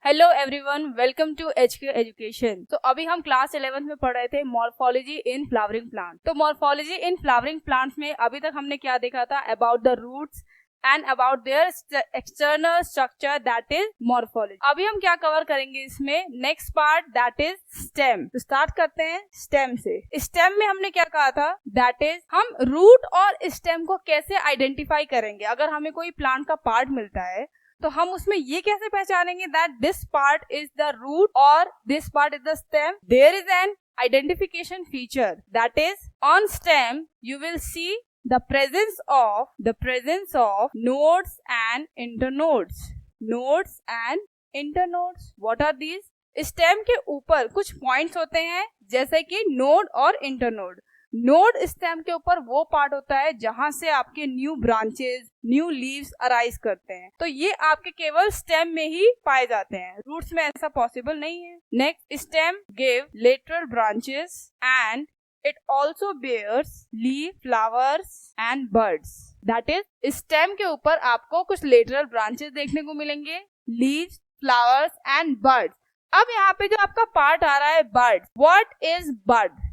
Hello everyone, welcome to HK education. तो अभी हम क्लास 11th में पढ़ रहे थे मॉर्फोलॉजी इन फ्लावरिंग प्लांट। तो मॉर्फोलॉजी इन फ्लावरिंग प्लांट्स में अभी तक हमने क्या देखा था? About the roots and about their external structure, that is morphology. अभी हम क्या कवर करेंगे इसमें? Next part, that is stem. तो स्टार्ट करते हैं स्टेम से। स्टेम में हमने क्या कहा था? दैट इज हम रूट और स्टेम को कैसे आइडेंटिफाई करेंगे। अगर हमें कोई प्लांट का पार्ट मिलता है तो हम उसमें ये कैसे पहचानेंगे that this part is the root और this part is the stem? There is an identification feature, that is on stem you will see the presence of nodes and internodes. Nodes and internodes, what are these? Stem के ऊपर कुछ points होते हैं जैसे कि node और internode. Node stem के ऊपर वो पार्ट होता है जहां से आपके new branches, new leaves arise करते हैं। तो ये आपके केवल स्टेम में ही पाए जाते हैं, रूट्स में ऐसा पॉसिबल नहीं है। Next, stem give lateral branches and it also bears leaf, flowers and buds. That is stem के ऊपर आपको कुछ लेटरल ब्रांचेस देखने को मिलेंगे, लीव्स, फ्लावर्स एंड बर्ड्स। अब यहाँ पे जो आपका पार्ट आ रहा है bird, what is bird?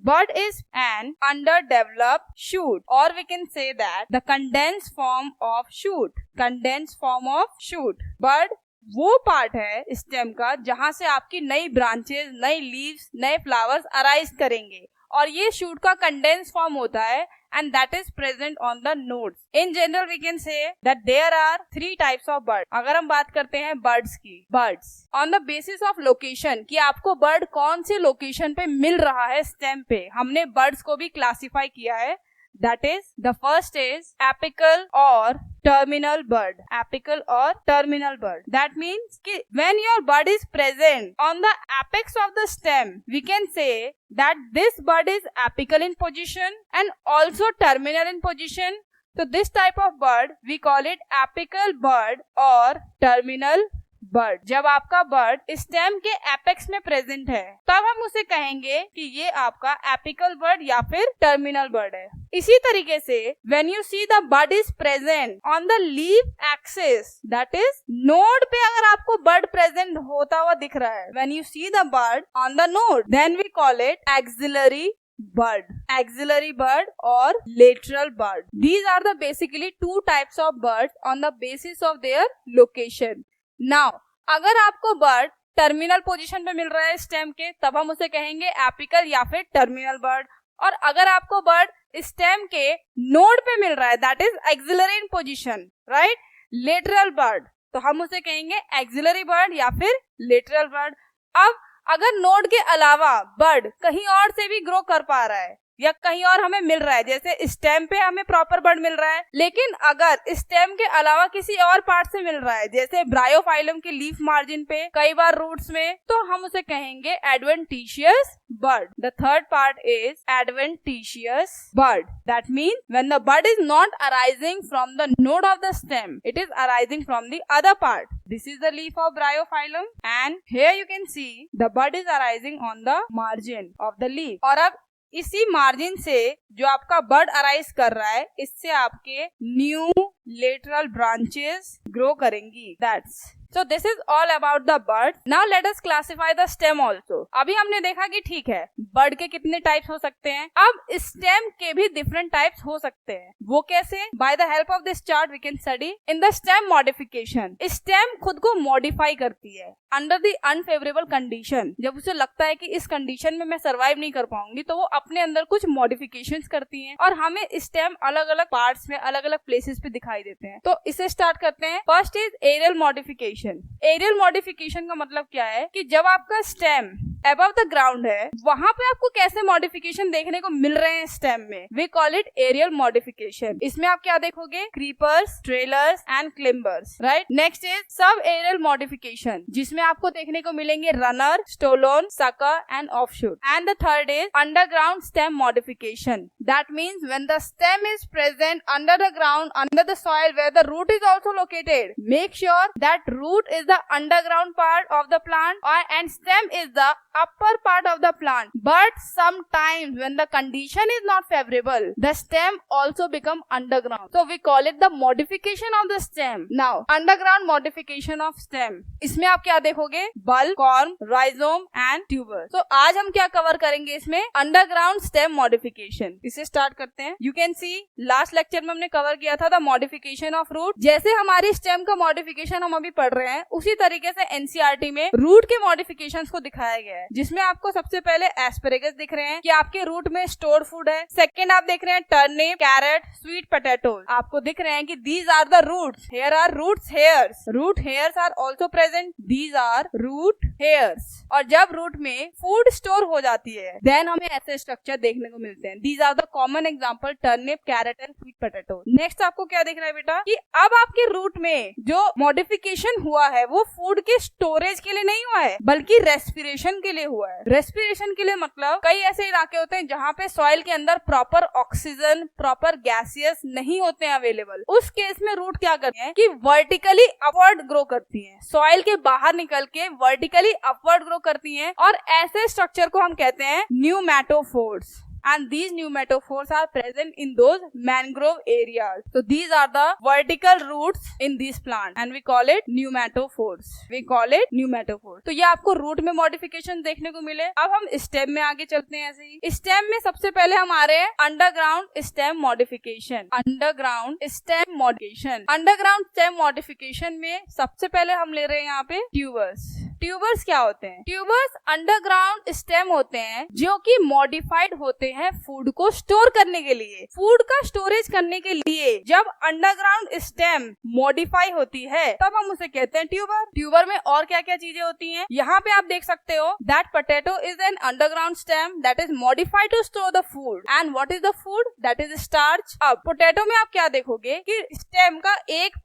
Bud is an underdeveloped shoot, or we can say that the condensed form of shoot. Condensed form of shoot. Bud वो पार्ट है स्टेम का जहां से आपकी नई ब्रांचेस, नई लीव्स, नए फ्लावर्स अराइज करेंगे, और ये शूट का कंडेंस फॉर्म होता है and that is present on the nodes. In general we can say that there are 3 types of birds. अगर हम बात करते हैं birds की, birds on the basis of location, कि आपको bird कौन सी लोकेशन पे मिल रहा है स्टेम पे, हमने birds को भी क्लासिफाई किया है। That is, the first is apical or terminal bird. Apical or terminal bird. That means कि when your bud is present on the apex of the stem, we can say that this bud is apical in position and also terminal in position. So this type of bird we call it apical bird or terminal bird. जब आपका bird stem के apex में present है तब हम उसे कहेंगे कि ये आपका एपिकल बर्ड या फिर टर्मिनल बर्ड है। इसी तरीके से when you see the bird is present on the leaf axis, that is node पे अगर आपको बर्ड प्रेजेंट होता हुआ दिख रहा है, when you see the bud on the node, then we call it axillary bird, auxiliary bird or lateral bird. These are the basically 2 types of birds on the basis of their location. Now, अगर आपको bird terminal position पे मिल रहा है stem के, तब हम उसे कहेंगे एपिकल या फिर टर्मिनल बर्ड। और अगर आपको बर्ड स्टेम के नोड पे मिल रहा है, that is axillary in position, right, lateral bird, तो हम उसे कहेंगे एक्सिलरी बर्ड या फिर लेटरल बर्ड। अब अगर नोड के अलावा बर्ड कहीं और से भी ग्रो कर पा रहा है या कहीं और हमें मिल रहा है, जैसे स्टेम पे हमें प्रॉपर बर्ड मिल रहा है, लेकिन अगर स्टेम के अलावा किसी और पार्ट से मिल रहा है, जैसे ब्रायोफाइलम के लीफ मार्जिन पे, कई बार रूट्स में, तो हम उसे कहेंगे adventitious bird. The third part is adventitious bird. That means when the bird is not arising from the node of the stem, it is arising from the other part. This is the leaf of bryophyllum and here you can see the bud is arising on the margin of the leaf. और अब इसी margin से जो आपका bird arise कर रहा है, इससे आपके न्यू लेटरल ब्रांचेस ग्रो करेंगी। That's So this is all about the bird. Now let us classify the stem also. अभी हमने देखा कि ठीक है बर्ड के कितने टाइप्स हो सकते हैं, अब स्टेम के भी डिफरेंट टाइप्स हो सकते हैं। वो कैसे? By the help of this chart we can study in the stem modification. Stem खुद को मॉडिफाई करती है अंडर द अनफेवरेबल कंडीशन। जब उसे लगता है कि इस कंडीशन में मैं सर्वाइव नहीं कर पाऊंगी, तो वो अपने अंदर कुछ मॉडिफिकेशंस करती हैं और हमें स्टेम अलग अलग पार्ट्स में, अलग अलग प्लेसेस पे दिखाई देते हैं। तो इसे स्टार्ट करते हैं। First is aerial modification. Aerial modification का मतलब क्या है कि जब आपका स्टेम अबव द ग्राउंड है, वहां पे आपको कैसे मॉडिफिकेशन देखने को मिल रहे हैं स्टेम में, we call it aerial modification. इसमें आप क्या देखोगे? Creepers, trailers and climbers, right. Next is sub aerial modification, जिसमें आपको देखने को मिलेंगे runner, stolon, sucker and offshoot. And the third is underground stem modification. That means when the stem is present under the ground, under the soil where the root is also located, make sure that root is the underground part of the plant and stem is the upper part of the plant. But sometimes when the condition is not favorable, the stem also become underground. So we call it the modification of the stem. Now, underground modification of stem. इसमें आप क्या देखोगे? bulb, corm, rhizome and tuber. So आज हम क्या cover करेंगे इसमें? Underground stem modification. इसे स्टार्ट करते हैं. You can see last lecture में हमने कवर किया था the modification of root. जैसे हमारी स्टेम का मॉडिफिकेशन हम अभी पढ़ रहे हैं, उसी तरीके से एनसीईआरटी में रूट के मॉडिफिकेशंस को दिखाया गया है, जिसमें आपको सबसे पहले एस्परेगस दिख रहे हैं कि आपके रूट में स्टोर फूड है. सेकंड आप देख रहे हैं टर्निप, कैरेट, स्वीट पोटैटो. आपको दिख रहे हैं कि these are the roots. Here are roots hairs. Root hairs are also present. These are root hairs. और जब रूट में फूड स्टोर हो जाती है, देन हमें ऐसे स्ट्रक्चर देखने को मिलते हैं. These are the common example turnip, carrot and sweet potato. Next आपको क्या दिख रहा है बेटा कि अब आपके रूट में जो मॉडिफिकेशन हुआ है वो फूड के स्टोरेज के लिए नहीं हुआ है, बल्कि रेस्पिरेशन के लिए हुआ है. रेस्पिरेशन के लिए मतलब कई ऐसे इलाके होते हैं जहाँ पे सॉइल के अंदर प्रॉपर ऑक्सीजन, प्रॉपर गैसियस नहीं होते हैं अवेलेबल. उस केस में रूट क्या करते हैं कि वर्टिकली अपवर्ड ग्रो करती हैं, सॉइल के बाहर निकल के वर्टिकली अपवर्ड ग्रो करती हैं, और ऐसे स्ट्रक्चर को हम कहते हैं pneumatophores. And these pneumatophores are present in those mangrove areas. So these are the vertical roots in these plants, and we call it pneumatophores. We call it pneumatophores. तो ये आपको रूट में मॉडिफिकेशन देखने को मिले. अब हम स्टेम में आगे चलते हैं. ऐसे ही स्टेम में सबसे पहले हमारे underground stem modification. Underground stem modification. Underground stem modification में सबसे पहले हम ले रहे हैं यहाँ पे ट्यूबर्स. ट्यूबर्स क्या होते हैं? ट्यूबर्स अंडरग्राउंड स्टेम होते हैं जो कि मॉडिफाइड होते हैं फूड को स्टोर करने के लिए. फूड का स्टोरेज करने के लिए जब अंडरग्राउंड स्टेम मॉडिफाई होती है तब हम उसे कहते हैं ट्यूबर. ट्यूबर में और क्या क्या चीजें होती हैं यहाँ पे आप देख सकते हो. That potato is an underground stem that is modified to store the food. And what is the food? That is starch. अब पोटैटो में आप क्या देखोगे कि स्टेम का एक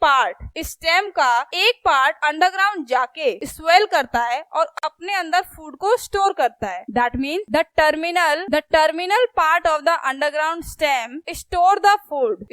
पार्ट अंडरग्राउंड जाके स्वेल करता है और अपने अंदर फूड को स्टोर करता है. That means the terminal part of the underground stem store the food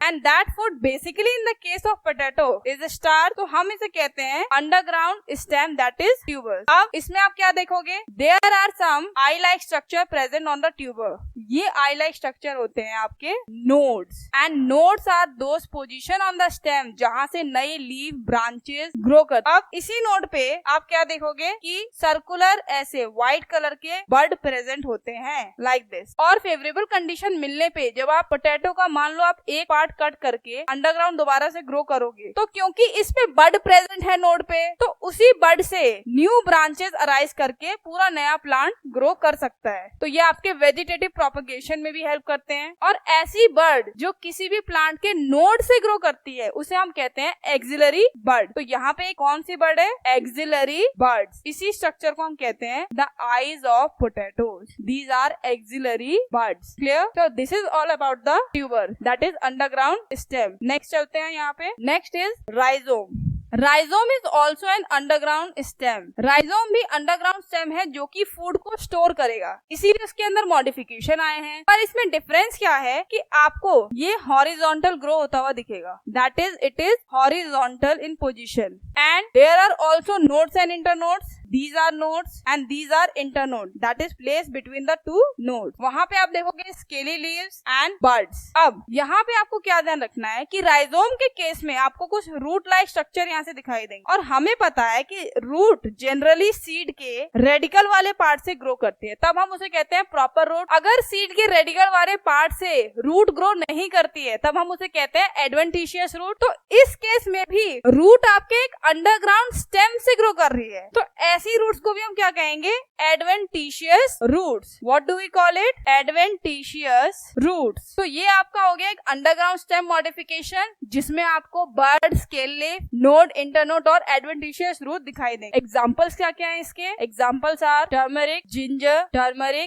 and that food basically in the case of potato is a starch. तो हम इसे कहते हैं underground stem that is tubers. अब इसमें आप क्या देखोगे? There are some eye-like structure present on the tuber. ये eye-like structure होते हैं आपके nodes, and nodes are those position on the stem जहाँ से नई leaf branches grow करते. अब इसी नोड पे आप क्या देखोगे कि सर्कुलर ऐसे व्हाइट कलर के बर्ड प्रेजेंट होते हैं लाइक दिस. और फेवरेबल कंडीशन मिलने पे जब आप पोटैटो का मान लो आप एक पार्ट कट करके अंडरग्राउंड दोबारा से ग्रो करोगे, तो क्योंकि इस पे बर्ड प्रेजेंट है नोड पे, तो उसी बर्ड से न्यू ब्रांचेस अराइज करके पूरा नया प्लांट ग्रो कर सकता है. तो ये आपके वेजिटेटिव प्रोपगेशन में भी हेल्प करते हैं. और ऐसी बर्ड जो किसी भी प्लांट के नोड से ग्रो करती है उसे हम कहते हैं एक्सिलरी बर्ड. तो यहाँ पे कौन सी बर्ड है? Axillary buds. इसी स्ट्रक्चर को हम कहते हैं the eyes of potatoes. These are auxiliary buds. Clear? So this is all about the tuber, that is underground stem. Next चलते हैं यहाँ पे. Next is rhizome. Rhizome is also an underground stem. Rhizome भी underground stem है जो कि food को store करेगा, इसीलिए उसके अंदर मॉडिफिकेशन आए हैं. पर इसमें डिफरेंस क्या है कि आपको ये हॉरिजॉन्टल ग्रो होता हुआ दिखेगा. That is it is horizontal in position, and there are also nodes and internodes. These are nodes and these are internode, that is placed between the two nodes. वहाँ पे आप देखोगे scaly leaves and buds. अब यहाँ पे आपको क्या ध्यान रखना है कि राइजोम के केस में आपको कुछ रूट लाइक स्ट्रक्चर यहाँ से दिखाई देंगे, और हमें पता है कि रूट जनरली सीड के रेडिकल वाले पार्ट से ग्रो करती है, तब हम उसे कहते हैं प्रॉपर रूट. अगर सीड के रेडिकल वाले पार्ट से रूट ग्रो नहीं करती है तब हम उसे कहते हैं एडवेंटिशियस रूट. तो इस केस में भी रूट आपके एक अंडरग्राउंड स्टेम से ग्रो कर रही है, तो ऐसी रूट्स को भी हम क्या कहेंगे? Adventitious roots. What do we call it? Adventitious roots. तो ये आपका हो गया एक अंडरग्राउंड स्टेम मॉडिफिकेशन जिसमें आपको bud, scale leaf, node, internode और एडवेंटिशियस रूट दिखाई देंगे. एग्जांपल्स क्या क्या हैं इसके? Examples are turmeric,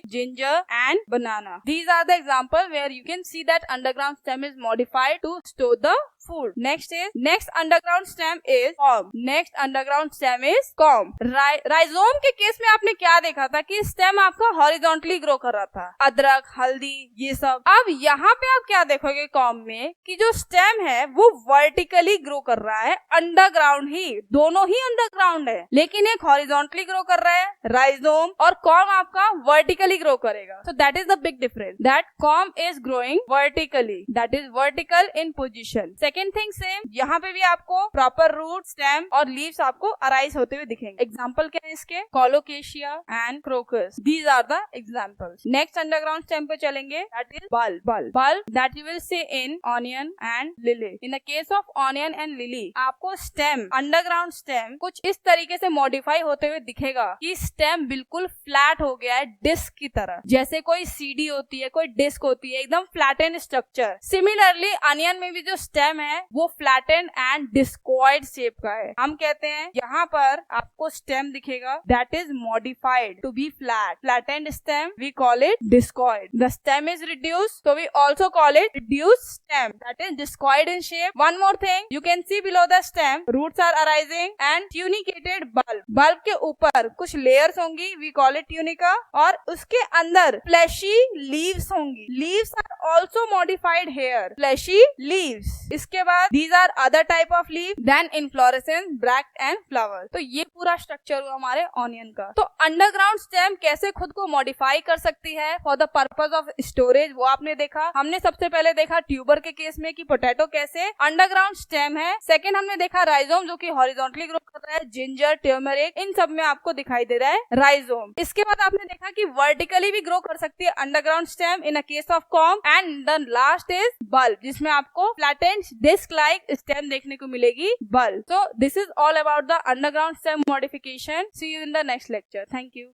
ginger and banana. These are the example where you can see that underground stem is modified to store the food. Next underground stem is corm. Next underground stem is corm. Rhizome के case में आपने क्या देखा था कि stem आपका horizontally grow कर रहा था, अदरक, हल्दी, ये सब। अब यहाँ पे आप क्या देखोगे कॉर्म में कि जो स्टेम है वो वर्टिकली ग्रो कर रहा है, अंडरग्राउंड ही, दोनों ही अंडरग्राउंड है, लेकिन एक हॉरिजॉन्टली ग्रो कर रहा है राइजोम, और कॉर्म आपका वर्टिकली ग्रो करेगा। So that is the big difference, that corm is growing vertically, that is vertical in position. Second thing same, यहाँ पे भी आपको प्रॉपर रूट, स्टेम और लीव्स आपको अराइज होते हुए दिखेंगे। एग्जाम्पल क्या है इसके? Colocasia and crocus, these are the examples. Next underground stem पे चलेंगे, that is bulb that you will see in onion and lily. In the case of onion and lily, आपको स्टेम, अंडरग्राउंड स्टेम कुछ इस तरीके से modify होते हुए दिखेगा कि स्टेम बिल्कुल फ्लैट हो गया है, डिस्क की तरह, जैसे कोई सीडी होती है, कोई डिस्क होती है, एकदम फ्लैटेंड स्ट्रक्चर। सिमिलरली अनियन में भी जो स्टेम है वो फ्लैटेंड एंड डिस्कॉइड शेप का है। हम कहते हैं यहाँ पर आपको स्टेम दिखेगा that is modified to be flat, flattened stem we call it discoid. The stem is reduced, so we also call it reduced stem, that is discoid in shape. One more thing, you can see below the stem roots are arising and tunicated bulb. Bulb के ऊपर कुछ layers होंगी, we call it tunica, और उसके अंदर fleshy leaves होंगी। Leaves are also modified here, fleshy leaves. इसके बाद these are other type of leaves, then inflorescence, bracts and flowers. तो ये पूरा स्ट्रक्चर हुआ हमारे ऑनियन का। तो अंडरग्राउंड स्टेम कैसे खुद को मॉडिफाई कर सकती है for the purpose of storage, वो आपने देखा। हमने सबसे पहले देखा ट्यूबर के केस में कि पोटैटो कैसे अंडरग्राउंड स्टेम है। सेकंड हमने देखा राइजोम जो कि हॉरिजॉन्टली ग्रो कर रहा है, जिंजर, टर्मरिक, इन सब में आपको दिखाई दे रहा है राइजोम। इसके बाद आपने देखा कि वर्टिकली भी ग्रो कर सकती है underground stem in a case of corm, and the last is bulb, जिसमें आपको फ्लैटेंड डिस्क लाइक स्टेम देखने को मिलेगी, bulb. So this is all about the underground stem modification. See you in the next lecture. Thank you.